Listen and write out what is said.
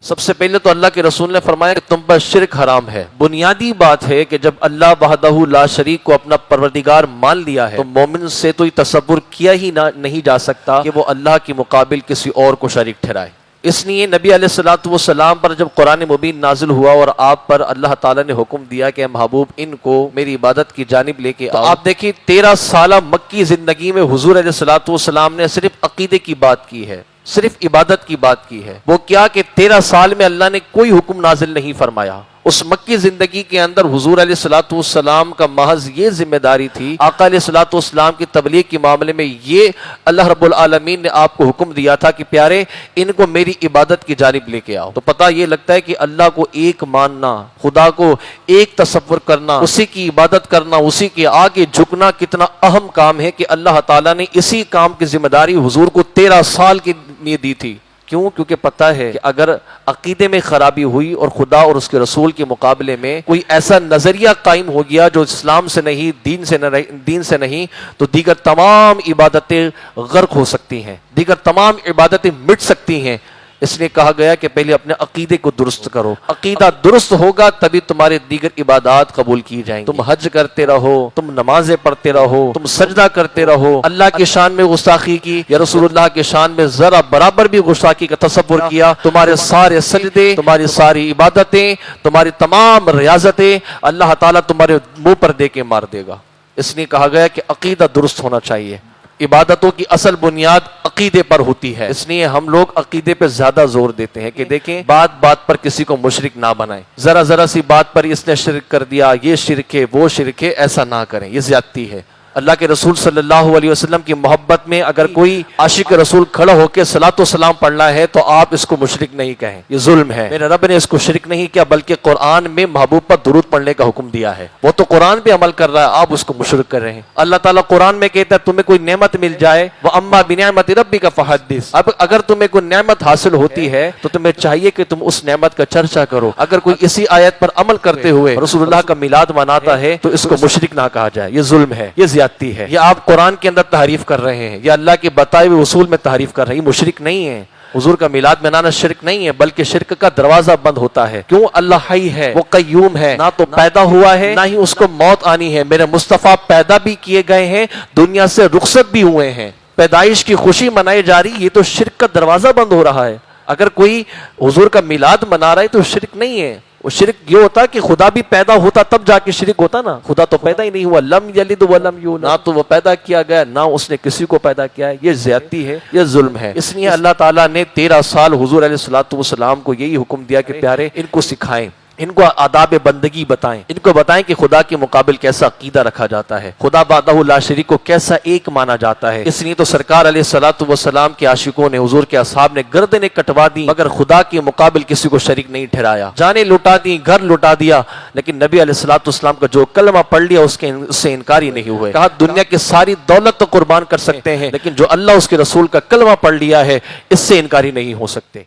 سب سے پہلے تو اللہ کے رسول نے فرمایا کہ تم پر شرک حرام ہے۔ بنیادی بات ہے کہ جب اللہ وحدہ لا شریک کو اپنا پروردگار مان لیا ہے تو مومن سے تو یہ تصور کیا ہی نہیں جا سکتا کہ وہ اللہ کے مقابل کسی اور کو شریک ٹھہرائے۔ اس لیے نبی علیہ الصلوۃ والسلام پر جب قرآن مبین نازل ہوا اور آپ پر اللہ تعالیٰ نے حکم دیا کہ محبوب ان کو میری عبادت کی جانب لے کے آؤ، آپ دیکھیں 13 سالہ مکی زندگی میں حضور علیہ الصلوۃ والسلام نے صرف عقیدے کی بات کی ہے، صرف عبادت کی بات کی ہے۔ وہ کیا کہ 13 سال میں اللہ نے کوئی حکم نازل نہیں فرمایا۔ اس مکی زندگی کے اندر حضور علیہ الصلوۃ والسلام کا محض یہ ذمہ داری تھی، آقا علیہ الصلوۃ والسلام کی تبلیغ کے معاملے میں یہ اللہ رب العالمین نے آپ کو حکم دیا تھا کہ پیارے ان کو میری عبادت کی جانب لے کے آؤ۔ تو پتہ یہ لگتا ہے کہ اللہ کو ایک ماننا، خدا کو ایک تصور کرنا، اسی کی عبادت کرنا، اسی کے آگے جھکنا کتنا اہم کام ہے کہ اللہ تعالیٰ نے اسی کام کی ذمہ داری حضور کو 13 سال کے لیے دی تھی۔ کیوں؟ کیونکہ پتہ ہے کہ اگر عقیدے میں خرابی ہوئی اور خدا اور اس کے رسول کے مقابلے میں کوئی ایسا نظریہ قائم ہو گیا جو اسلام سے نہیں، دین سے نہیں، تو دیگر تمام عبادتیں غرق ہو سکتی ہیں، دیگر تمام عبادتیں مٹ سکتی ہیں۔ اس لیے کہا گیا کہ پہلے اپنے عقیدے کو درست کرو، عقیدہ درست ہوگا تبھی تمہارے دیگر عبادات قبول کی جائیں گی۔ تم حج کرتے رہو، تم نمازیں پڑھتے رہو، تم سجدہ کرتے رہو، اللہ کی شان میں گستاخی کی یا رسول اللہ کی شان میں ذرا برابر بھی گستاخی کا تصور کیا، تمہارے سارے سجدے، تمہاری ساری عبادتیں، تمہاری تمام ریاضتیں اللہ تعالیٰ تمہارے منہ پر دے کے مار دے گا۔ اس لیے کہا گیا کہ عقیدہ درست ہونا چاہیے۔ عبادتوں کی اصل بنیاد عقیدے پر ہوتی ہے، اس لیے ہم لوگ عقیدے پہ زیادہ زور دیتے ہیں کہ دیکھیں بات پر کسی کو مشرک نہ بنائیں، ذرا سی بات پر اس نے شرک کر دیا، یہ شرک ہے وہ شرک ہے، ایسا نہ کریں، یہ زیادتی ہے۔ اللہ کے رسول صلی اللہ علیہ وسلم کی محبت میں اگر کوئی عاشق رسول کھڑا ہو کے صلاۃ و سلام پڑھنا ہے تو آپ اس کو مشرک نہیں کہیں، یہ ظلم ہے۔ میرے رب نے اس کو شرک نہیں کیا بلکہ قرآن میں محبوب پر درود پڑھنے کا حکم دیا ہے، وہ تو قرآن پہ عمل کر رہا ہے، آپ اس کو مشرک کر رہے ہیں۔ اللہ تعالیٰ قرآن میں کہتا ہے تمہیں کوئی نعمت مل جائے وَأَمَّا بِنِعْمَتِ رَبِّكَ فَحَدِّثْ، اب اگر تمہیں کوئی نعمت حاصل ہوتی ہے تو تمہیں چاہیے کہ تم اس نعمت کا چرچا کرو۔ اگر کوئی اسی آیت پر عمل کرتے ہوئے رسول اللہ کا میلاد مناتا ہے تو اس کو مشرک نہ کہا جائے، یہ ظلم ہے، یہ زیادتی ہے، یہ آپ قرآن کے اندر تحریف کر رہے ہیں یا اللہ کے بتائے ہوئے اصول میں تحریف کر رہے ہیں، یہ مشرک نہیں ہے۔ حضور کا میلاد منانا شرک نہیں ہے بلکہ شرک کا دروازہ بند ہوتا ہے۔ کیوں؟ اللہ حی ہے، وہ قیوم ہے، نہ تو پیدا ہوا ہے نہ ہی اس کو موت آنی ہے۔ میرے مصطفیٰ پیدا بھی کیے گئے ہیں، دنیا سے رخصت بھی ہوئے ہیں، پیدائش کی خوشی منائی جا رہی، یہ تو شرک کا دروازہ بند ہو رہا ہے۔ اگر کوئی حضور کا میلاد منا رہا ہے تو شرک نہیں ہے، وہ شرک یہ ہوتا کہ خدا بھی پیدا ہوتا تب جا کے شرک ہوتا نا، خدا تو پیدا ہی نہیں ہوا، لم یلد ولم یولد، نہ تو وہ پیدا کیا گیا نہ اس نے کسی کو پیدا کیا ہے، یہ زیادتی ہے، یہ ظلم ہے۔ اس لیے اللہ تعالیٰ نے 13 سال حضور علیہ الصلوۃ والسلام کو یہی حکم دیا کہ پیارے ان کو سکھائیں، ان کو آداب بندگی بتائیں، ان کو بتائیں کہ خدا کے مقابل کیسا عقیدہ رکھا جاتا ہے، خدا وحدہ لا شریک کو کیسا ایک مانا جاتا ہے۔ اس لیے تو سرکار علیہ الصلوۃ والسلام کے عاشقوں نے، حضور کے اصحاب نے گردنیں کٹوا دی مگر خدا کے مقابل کسی کو شریک نہیں ٹھہرایا، جانیں لٹا دی، گھر لٹا دیا، لیکن نبی علیہ الصلوۃ والسلام کا جو کلمہ پڑھ لیا اس سے انکار ہی نہیں ہوئے۔ کہا دنیا کی ساری دولت تو قربان کر سکتے ہیں لیکن جو اللہ اس کے رسول کا کلمہ پڑھ لیا ہے اس سے انکاری نہیں ہو سکتے۔